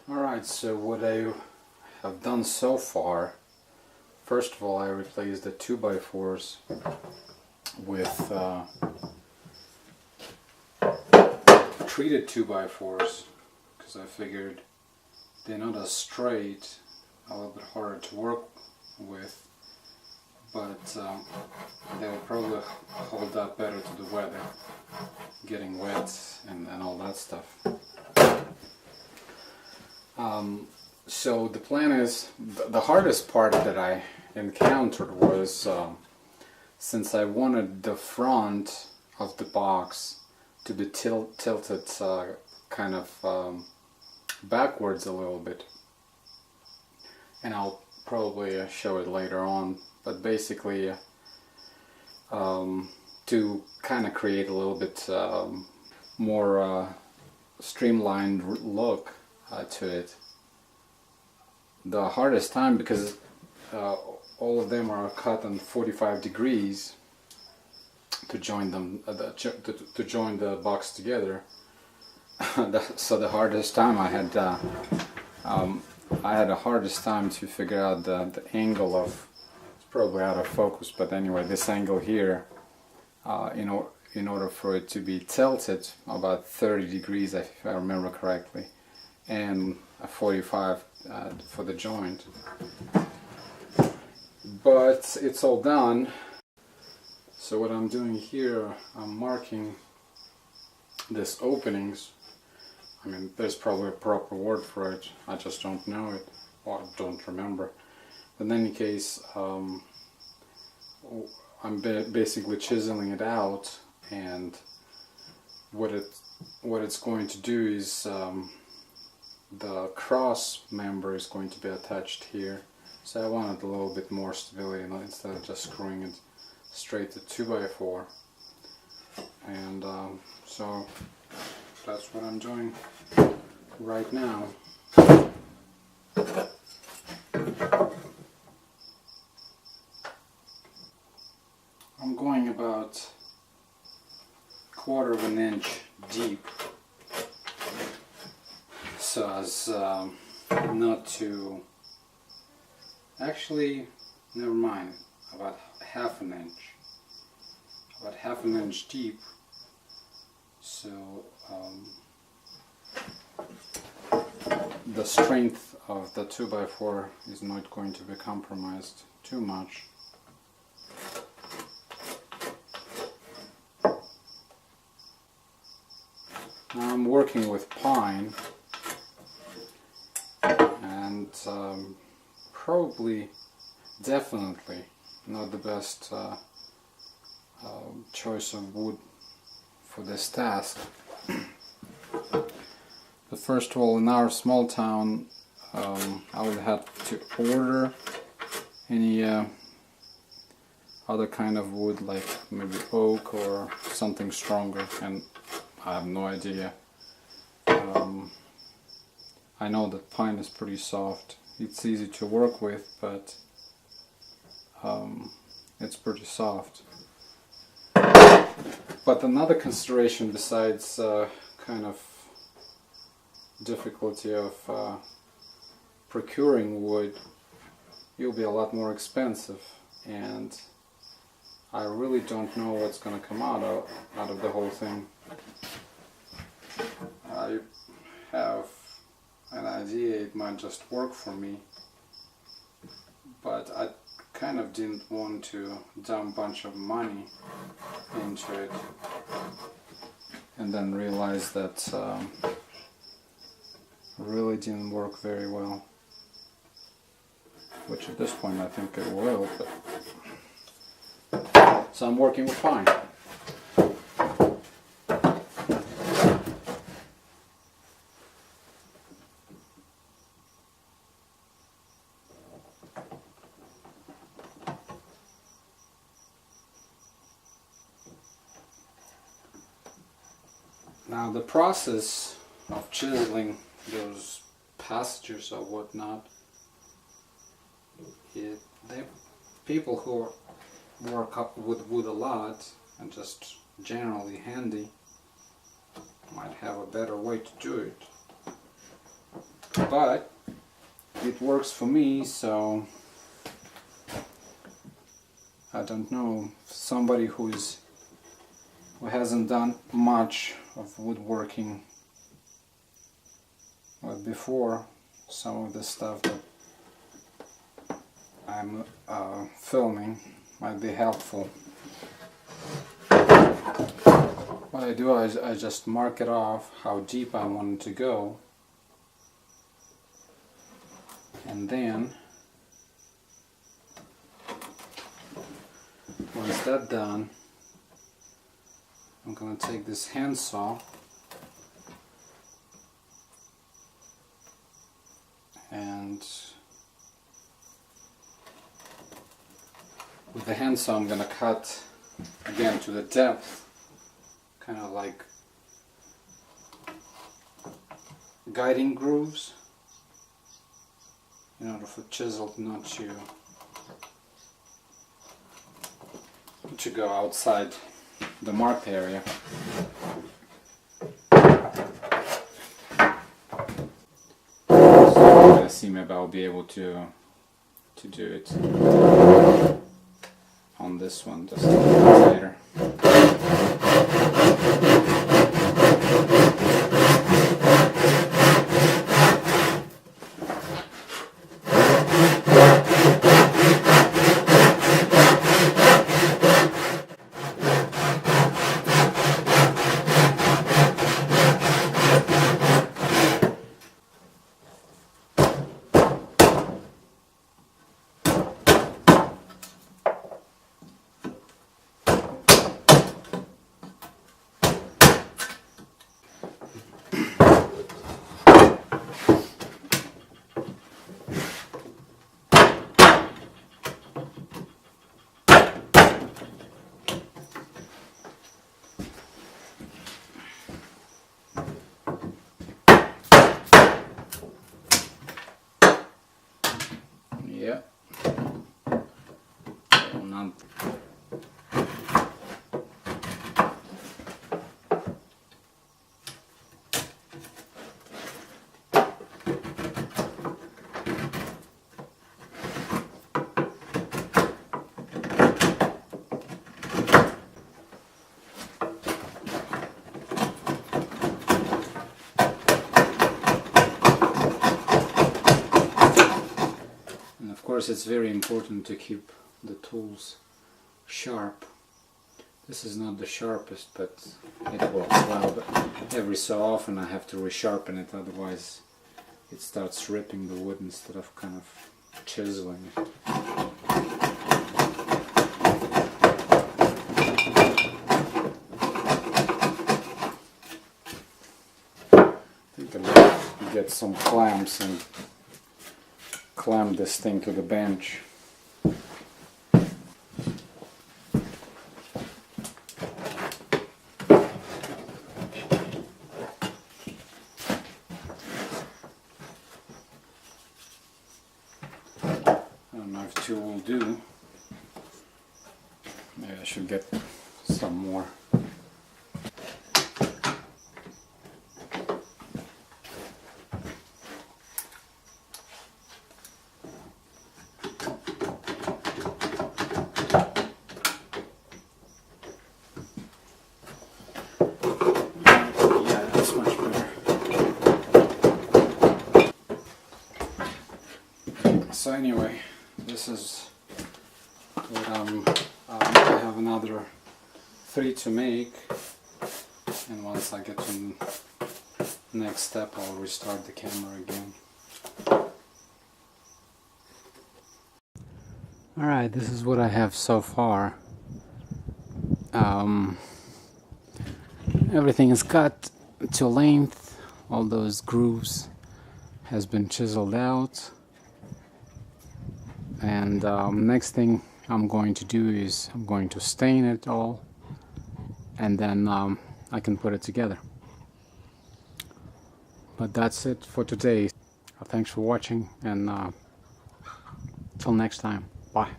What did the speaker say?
Alright, so what I have done so far, first of all I replaced the 2x4s with treated 2x4s because I figured they're not as straight, a little bit harder to work with, but they will probably hold up better to the weather, getting wet and all that stuff. So the plan is, the hardest part that I encountered was since I wanted the front of the box to be tilted kind of backwards a little bit, and I'll probably show it later on, but basically to kind of create a little bit more streamlined look to it. The hardest time, because all of them are cut on 45 degrees to join them, to join the box together. So the hardest time I had the hardest time to figure out the angle of, it's probably out of focus, but anyway, this angle here, in order for it to be tilted about 30 degrees, if I remember correctly, and a 45 for the joint. But it's all done. So what I'm doing here, I'm marking these openings. I mean, there's probably a proper word for it, I just don't know it, or don't remember. In any case, I'm basically chiseling it out, and what it's going to do is the cross member is going to be attached here, so I wanted a little bit more stability instead of just screwing it straight to 2x4, and so that's what I'm doing right now. I'm going about 1/4 of an inch deep, so as not to, actually never mind, about 1/2 an inch, about 1/2 an inch deep, so the strength of the 2x4 is not going to be compromised too much. Now I'm working with pine, and probably, definitely not the best choice of wood for this task. But first of all, in our small town, I would have to order any other kind of wood, like maybe oak or something stronger, and I have no idea. I know that pine is pretty soft. It's easy to work with, but it's pretty soft. But another consideration besides kind of difficulty of procuring wood, you'll be a lot more expensive, and I really don't know what's going to come out of the whole thing. I have an idea it might just work for me, but I kind of didn't want to dump a bunch of money into it and then realize that really didn't work very well, which at this point I think it will, but so I'm working with pine. Now the process of chiseling those passages or whatnot, people who work up with wood a lot and just generally handy might have a better way to do it. but it works for me, so I don't know, somebody who hasn't done much of woodworking before, some of the stuff that I'm filming might be helpful. What I do is I just mark it off how deep I want it to go, and then once that's done, I'm going to take this handsaw and with the handsaw I'm going to cut again to the depth, kind of like guiding grooves in order for chisel not to go outside the marked area. So let's see, maybe I'll be able to do it on this one just a little later. Yeah. Not. Of course, it's very important to keep the tools sharp. This is not the sharpest, but it works well. But every so often I have to resharpen it, otherwise it starts ripping the wood instead of kind of chiseling it. I think I'm going to get some clamps and clamp this thing to the bench. I don't know if two will do. Maybe I should get some more. So anyway, this is what I have another 3 to make, and once I get to the next step I'll restart the camera again. Alright, this is what I have so far. Everything is cut to length, all those grooves has been chiseled out. And next thing I'm going to do is I'm going to stain it all, and then I can put it together. But that's it for today. Thanks for watching, and till next time, bye.